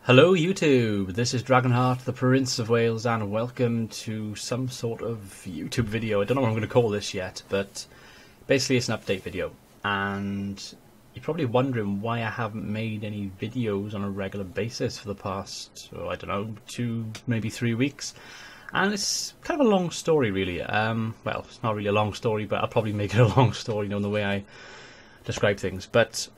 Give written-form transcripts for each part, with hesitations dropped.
Hello YouTube, this is Dragonheart, the Prince of Wales, and welcome to some sort of YouTube video. I don't know what I'm going to call this yet, but basically it's an update video. And you're probably wondering why I haven't made any videos on a regular basis for the past, I don't know, 2, maybe 3 weeks. And it's kind of a long story really. Well, it's not really a long story, but I'll probably make it a long story, in the way I describe things. But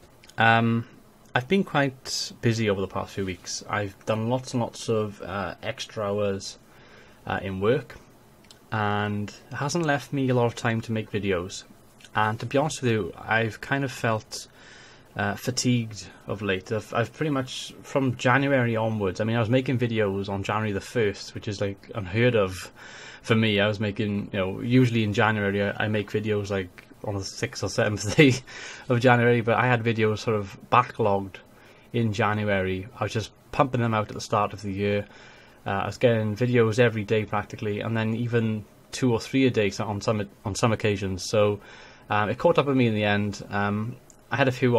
I've been quite busy over the past few weeks. I've done lots and lots of extra hours in work, and it hasn't left me a lot of time to make videos. And to be honest with you, I've kind of felt fatigued of late. I've pretty much, from January onwards, I mean, I was making videos on January the 1st, which is like unheard of for me. I was making, usually in January I make videos like on the 6th or 7th day of January, but I had videos sort of backlogged in January. I was just pumping them out at the start of the year. I was getting videos every day practically, and then even 2 or 3 a day on some occasions. So it caught up with me in the end. I had a few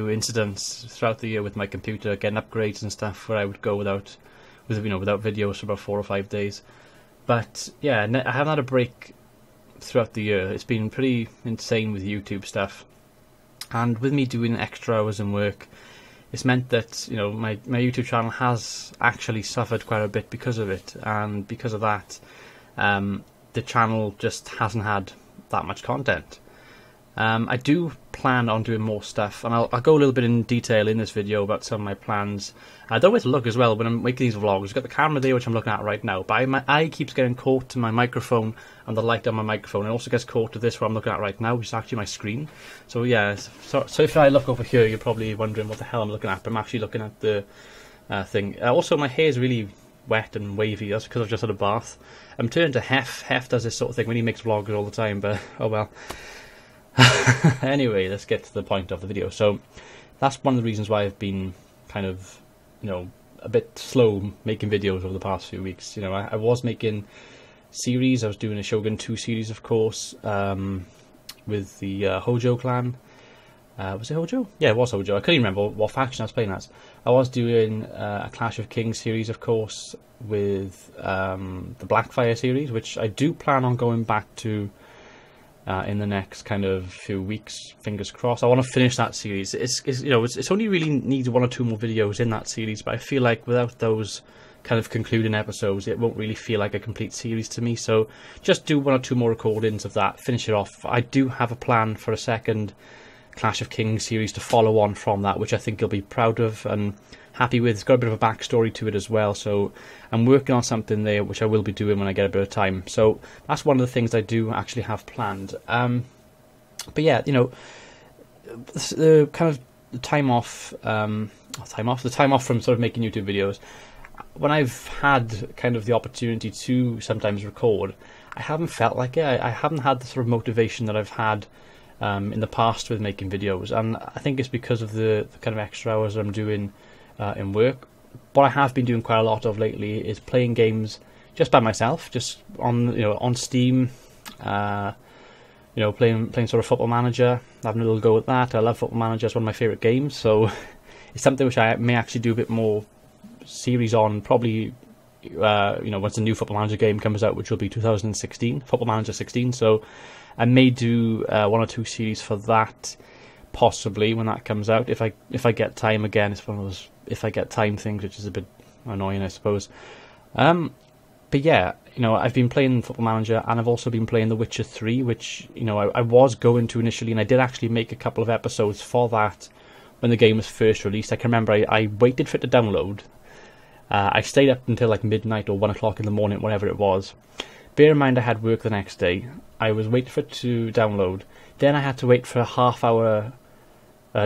incidents throughout the year with my computer, getting upgrades and stuff, where I would go without videos for about 4 or 5 days. But yeah, I haven't had a break throughout the year. It's been pretty insane with YouTube stuff, and with me doing extra hours in work, it's meant that my YouTube channel has actually suffered quite a bit because of it, and because of that the channel just hasn't had that much content. I do plan on doing more stuff, and I'll go a little bit in detail in this video about some of my plans. I don't know where to look as well when I'm making these vlogs. I've got the camera there, which I'm looking at right now, but my eye keeps getting caught to my microphone and the light on my microphone. It also gets caught to this where I'm looking at right now, which is actually my screen. So yeah, so if I look over here, you're probably wondering what the hell I'm looking at, but I'm actually looking at the thing. Also, my hair is really wet and wavy. That's because I've just had a bath. I'm turned to Hef. Hef does this sort of thing when he makes vlogs all the time, but oh well. Anyway, let's get to the point of the video. So that's one of the reasons why I've been kind of, a bit slow making videos over the past few weeks. I was making series. I was doing a Shogun 2 series, of course, with the Hojo clan. Was it Hojo? Yeah, it was Hojo. I couldn't even remember what faction I was playing as. I was doing a Clash of Kings series, of course, with the Blackfire series, which I do plan on going back to in the next kind of few weeks, fingers crossed. I want to finish that series. It's only really needs 1 or 2 more videos in that series, but I feel like without those kind of concluding episodes, it won't really feel like a complete series to me. So just do 1 or 2 more recordings of that, finish it off. I do have a plan for a second Clash of Kings series to follow on from that, which I think you'll be proud of and happy with. It's got a bit of a backstory to it as well, so I'm working on something there which I will be doing when I get a bit of time. So that's one of the things I do actually have planned. But yeah, the kind of the time off from sort of making YouTube videos, when I've had kind of the opportunity to sometimes record, I haven't felt like it. I haven't had the sort of motivation that I've had in the past with making videos, and I think it's because of the kind of extra hours that I'm doing in work. What I have been doing quite a lot of lately is playing games just by myself, just on Steam. Playing sort of Football Manager, having a little go at that. I love Football Manager; it's one of my favourite games. So it's something which I may actually do a bit more series on. Probably, once the new Football Manager game comes out, which will be 2016, Football Manager 16. So I may do 1 or 2 series for that, possibly when that comes out. If I get time again, it's one of those if I get time things, which is a bit annoying, I suppose. But yeah, I've been playing Football Manager, and I've also been playing The Witcher 3, which I was going to initially, and I did actually make a couple of episodes for that when the game was first released. I can remember I waited for it to download. I stayed up until like midnight or 1 o'clock in the morning, whatever it was. Bear in mind I had work the next day. I was waiting for it to download. Then I had to wait for a half-hour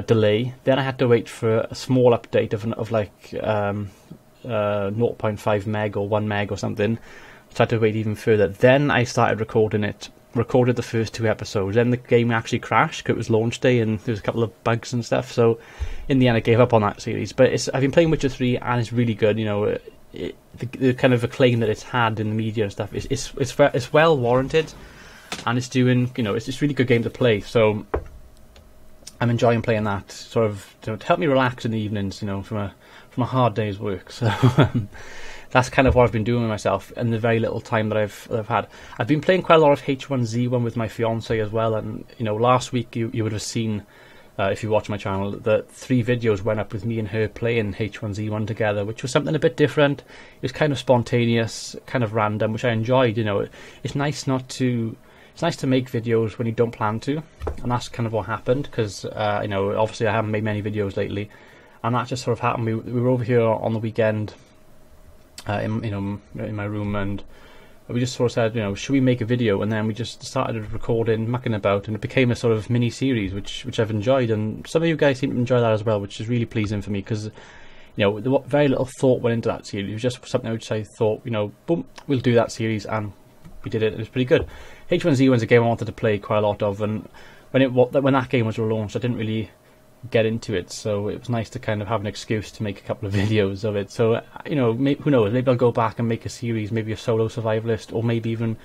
delay. Then I had to wait for a small update of like 0.5 meg or 1 meg or something. So I had to wait even further. Then I started recording it. Recorded the first 2 episodes. Then the game actually crashed because it was launch day and there was a couple of bugs and stuff. So in the end, I gave up on that series. But I've been playing Witcher 3, and it's really good. The kind of acclaim that it's had in the media and stuff, it's well warranted, and it's doing, it's a really good game to play. So I'm enjoying playing that, sort of to help me relax in the evenings, from from a hard day's work. So that's kind of what I've been doing with myself in the very little time that I've had. I've been playing quite a lot of H1Z1 with my fiance as well, and last week you would have seen, if you watch my channel, that 3 videos went up with me and her playing H1Z1 together, which was something a bit different. It was kind of spontaneous, kind of random, which I enjoyed. It's nice to make videos when you don't plan to, and that's kind of what happened, because obviously I haven't made many videos lately, and that just sort of happened. We were over here on the weekend in my room, and we just sort of said, should we make a video? And then we just started recording, mucking about, and it became a sort of mini series, which I've enjoyed, and some of you guys seem to enjoy that as well, which is really pleasing for me, because very little thought went into that series. It was just something which I thought, boom, we'll do that series, and we did it. It was pretty good. H1Z1's a game I wanted to play quite a lot of, and when that game was launched, I didn't really get into it, so it was nice to kind of have an excuse to make a couple of videos of it. So who knows, maybe I'll go back and make a series, maybe a solo survivalist, or maybe even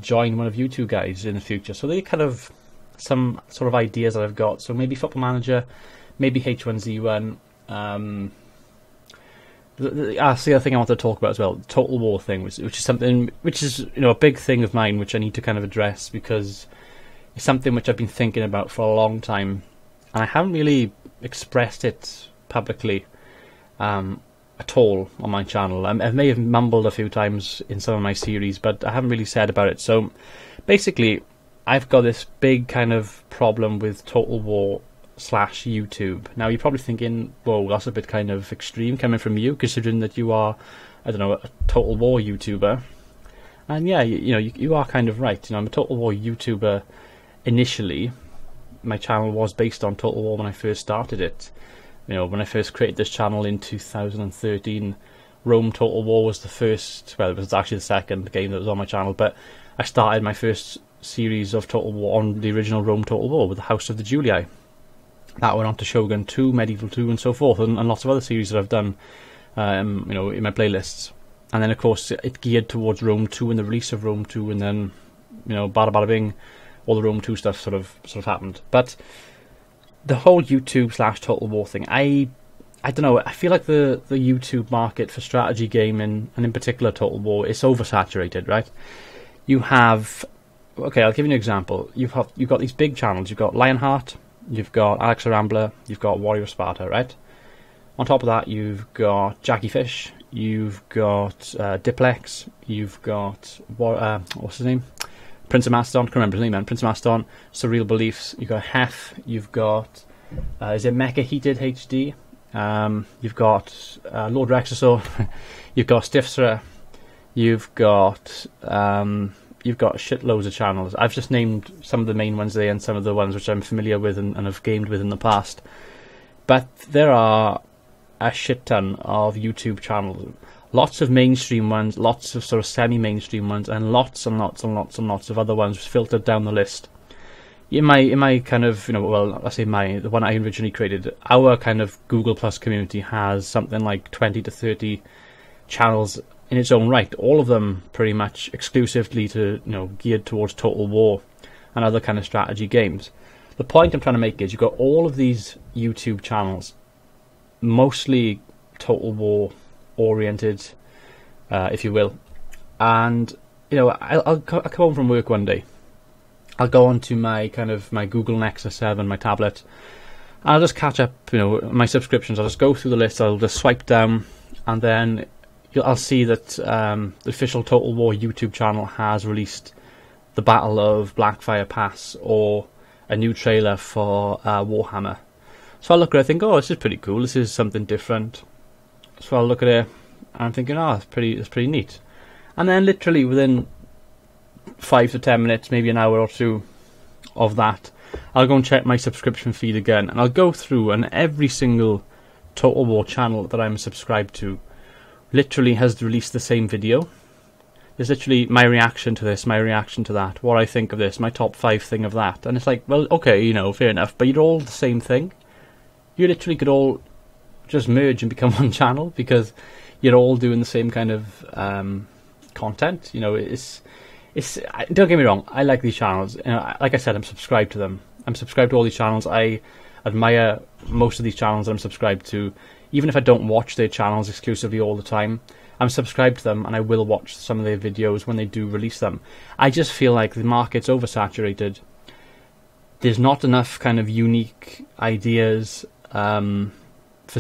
join one of you two guys in the future. So they're kind of some sort of ideas that I've got. So maybe Football Manager, maybe H1Z1. That's the other thing I wanted to talk about as well, the Total War thing, which is something which is a big thing of mine, which I need to kind of address, because it's something which I've been thinking about for a long time, and I haven't really expressed it publicly at all on my channel. I may have mumbled a few times in some of my series, but I haven't really said about it. So basically, I've got this big kind of problem with Total War / YouTube. Now you're probably thinking, whoa, that's a bit kind of extreme coming from you, considering that you are, I don't know, a Total War YouTuber. And yeah, you are kind of right. I'm a Total War YouTuber initially. My channel was based on Total War when I first started it. When I first created this channel in 2013, Rome Total War was the first, well, it was actually the second game that was on my channel, but I started my first series of Total War on the original Rome Total War with the House of the Julii. That went on to Shogun 2, Medieval 2, and so forth, and lots of other series that I've done, in my playlists. And then, of course, it geared towards Rome 2 and the release of Rome 2, and then, bada bada bing, all the Rome 2 stuff sort of happened. But the whole YouTube / Total War thing, I don't know, I feel like the YouTube market for strategy gaming, and in particular Total War, is oversaturated, right? You have, okay, I'll give you an example. You've got these big channels. You've got Lionheart, you've got Alex Rambler, you've got Warrior Sparta, right? On top of that, you've got Jackie Fish, you've got Diplex, you've got what's his name? Prince of Mastodon, can't remember his name, man. Prince of Mastodon, Surreal Beliefs, you've got Hef, you've got is it Mecha Heated HD? You've got Lord Rexasaur, you've got Stiffsra, you've got shitloads of channels. I've just named some of the main ones there and some of the ones which I'm familiar with and have gamed with in the past. But there are a shit ton of YouTube channels. Lots of mainstream ones, lots of sort of semi-mainstream ones, and lots and lots and lots and lots of other ones filtered down the list. In my kind of, well, I say the one I originally created, our kind of Google Plus community has something like 20 to 30 channels in its own right, all of them pretty much exclusively to, geared towards Total War and other kind of strategy games. The point I'm trying to make is you've got all of these YouTube channels, mostly Total War oriented, if you will, and I'll come home from work one day, I'll go onto my Google Nexus 7, my tablet, and I'll just catch up, my subscriptions. I'll just go through the list, I'll just swipe down, and then I'll see that the official Total War YouTube channel has released the Battle of Blackfire Pass, or a new trailer for Warhammer. So I look at it and think, oh, this is pretty cool, this is something different. So I'll look at it and I'm thinking, oh, that's pretty neat. And then literally within 5 to 10 minutes, maybe an hour or two of that, I'll go and check my subscription feed again, and I'll go through, and every single Total War channel that I'm subscribed to literally has released the same video. There's literally my reaction to this, my reaction to that, what I think of this, my top 5 thing of that. And it's like, well, okay, fair enough, but you're all the same thing. You literally could all just merge and become one channel, because you're all doing the same kind of content. It's don't get me wrong, I like these channels. Like I said, I'm subscribed to them. I'm subscribed to all these channels. I admire most of these channels that I'm subscribed to. even if I don't watch their channels exclusively all the time, I'm subscribed to them and I will watch some of their videos when they do release them. I just feel like the market's oversaturated. There's not enough kind of unique ideas for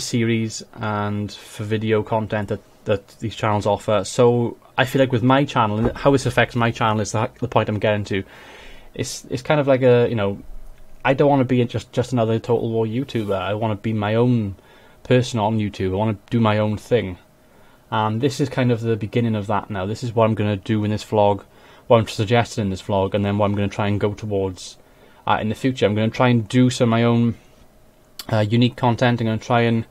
series and for video content that these channels offer. So I feel like with my channel, and how this affects my channel is the point I'm getting to. It's kind of like a, I don't want to be just another Total War YouTuber. I want to be my own person on YouTube. I want to do my own thing. And this is kind of the beginning of that now. This is what I'm going to do in this vlog, what I'm suggesting in this vlog, and then what I'm going to try and go towards in the future. I'm going to try and do some of my own unique content. I'm going to try and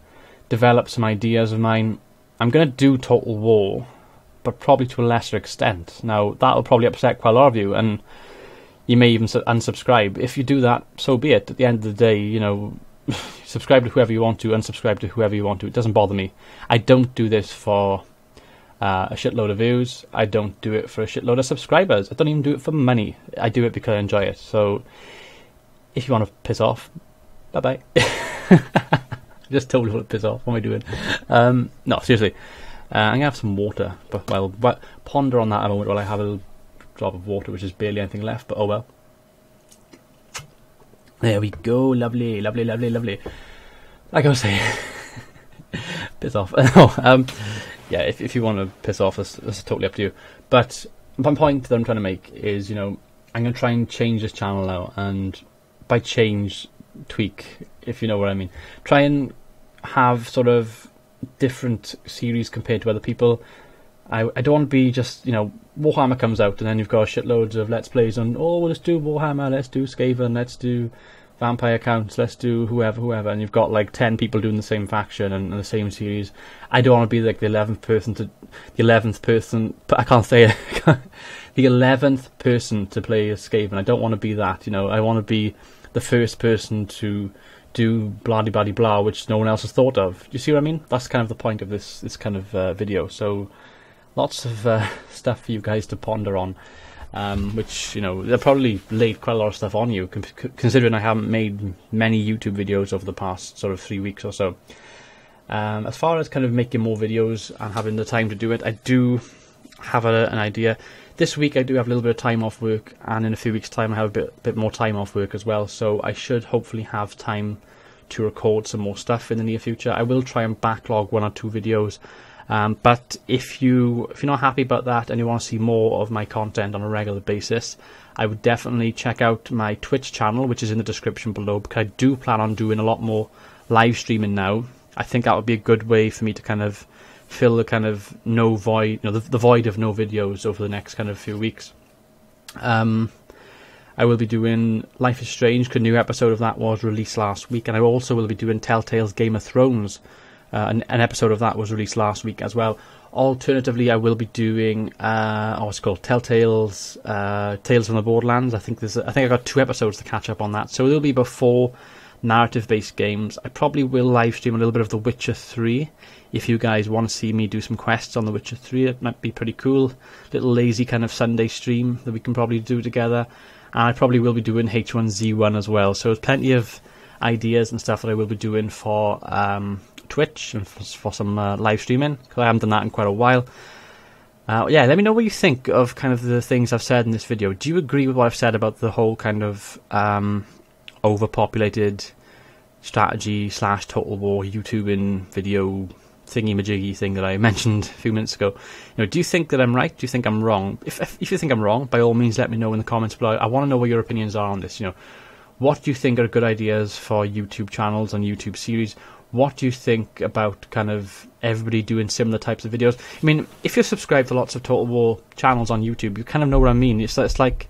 develop some ideas of mine. I'm going to do Total War, but probably to a lesser extent. Now, that will probably upset quite a lot of you, and you may even unsubscribe. If you do that, so be it. At the end of the day, subscribe to whoever you want to, unsubscribe to whoever you want to. It doesn't bother me. I don't do this for a shitload of views. I don't do it for a shitload of subscribers. I don't even do it for money. I do it because I enjoy it. So if you want to piss off, bye-bye. I just told you what to piss off. What am I doing? No, seriously. I'm going to have some water. But ponder on that a moment while I have a little drop of water, which is barely anything left. But oh well. There we go, lovely, lovely, lovely, lovely. Like I was saying, piss off. Yeah, if you want to piss off, that's totally up to you. But one point that I'm trying to make is, I'm going to try and change this channel now, and by change, tweak, if you know what I mean. Try and have sort of different series compared to other people. I don't want to be just, Warhammer comes out and then you've got shitloads of Let's Plays on, oh, let's do Warhammer, let's do Skaven, let's do Vampire Counts, let's do whoever, and you've got like 10 people doing the same faction and the same series. I don't want to be like the 11th person, I can't say it, the 11th person to play as Skaven. I don't want to be that, I want to be the first person to do blah-de-blah-de-blah, which no one else has thought of. Do you see what I mean? That's kind of the point of this kind of video. So lots of stuff for you guys to ponder on, which, they'll probably laid quite a lot of stuff on you, considering I haven't made many YouTube videos over the past sort of 3 weeks or so. As far as kind of making more videos and having the time to do it, I do have an idea. This week I do have a little bit of time off work, and in a few weeks' time I have a bit more time off work as well, so I should hopefully have time to record some more stuff in the near future. I will try and backlog 1 or 2 videos. But if you're not happy about that and you want to see more of my content on a regular basis, I would definitely check out my Twitch channel, which is in the description below, because I do plan on doing a lot more live streaming now. I think that would be a good way for me to kind of fill the kind of the void of no videos over the next kind of few weeks. I will be doing Life is Strange, because a new episode of that was released last week, and I also will be doing Telltale's Game of Thrones. An episode of that was released last week as well. Alternatively, I will be doing what's it called, Telltale's Tales from the Borderlands. I think I got 2 episodes to catch up on that. So it'll be before narrative-based games. I probably will live stream a little bit of The Witcher 3. If you guys want to see me do some quests on The Witcher 3, it might be pretty cool. Little lazy kind of Sunday stream that we can probably do together. And I probably will be doing H1Z1 as well. So there's plenty of ideas and stuff that I will be doing for Twitch and for some live streaming, because I haven't done that in quite a while. Yeah, let me know what you think of kind of the things I've said in this video. Do you agree with what I've said about the whole kind of overpopulated strategy / Total War YouTubing video thingy-majiggy thing that I mentioned a few minutes ago? Do you think that I'm right? Do you think I'm wrong? If you think I'm wrong, by all means let me know in the comments below. I want to know what your opinions are on this. What do you think are good ideas for YouTube channels and YouTube series? What do you think about kind of everybody doing similar types of videos? I mean, if you're subscribed to lots of Total War channels on YouTube, you kind of know what I mean. It's like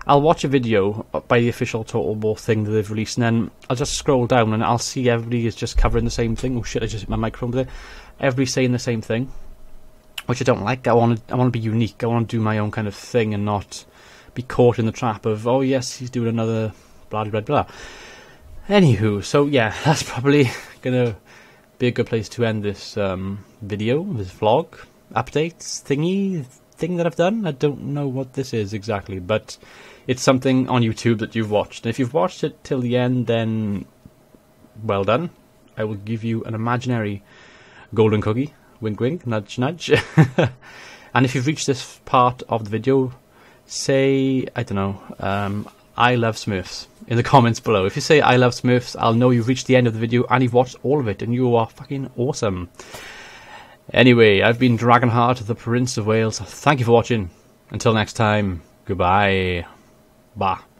I'll watch a video by the official Total War thing that they've released, and then I'll just scroll down and I'll see everybody is just covering the same thing. Oh shit, I just hit my microphone with it. Everybody's saying the same thing, which I don't like. I want to be unique. I want to do my own kind of thing and not be caught in the trap of, oh yes, he's doing another blah blah blah. Anywho, so yeah, that's probably gonna be a good place to end this video, this vlog, updates, thing that I've done. I don't know what this is exactly, but it's something on YouTube that you've watched. And if you've watched it till the end, then well done. I will give you an imaginary golden cookie. Wink wink, nudge nudge. And if you've reached this part of the video, say, I don't know, I love Smurfs in the comments below. If you say I love Smurfs, I'll know you've reached the end of the video and you've watched all of it, and you are fucking awesome. Anyway, I've been Dragonheart, the Prince of Wales. Thank you for watching. Until next time, goodbye. Bye.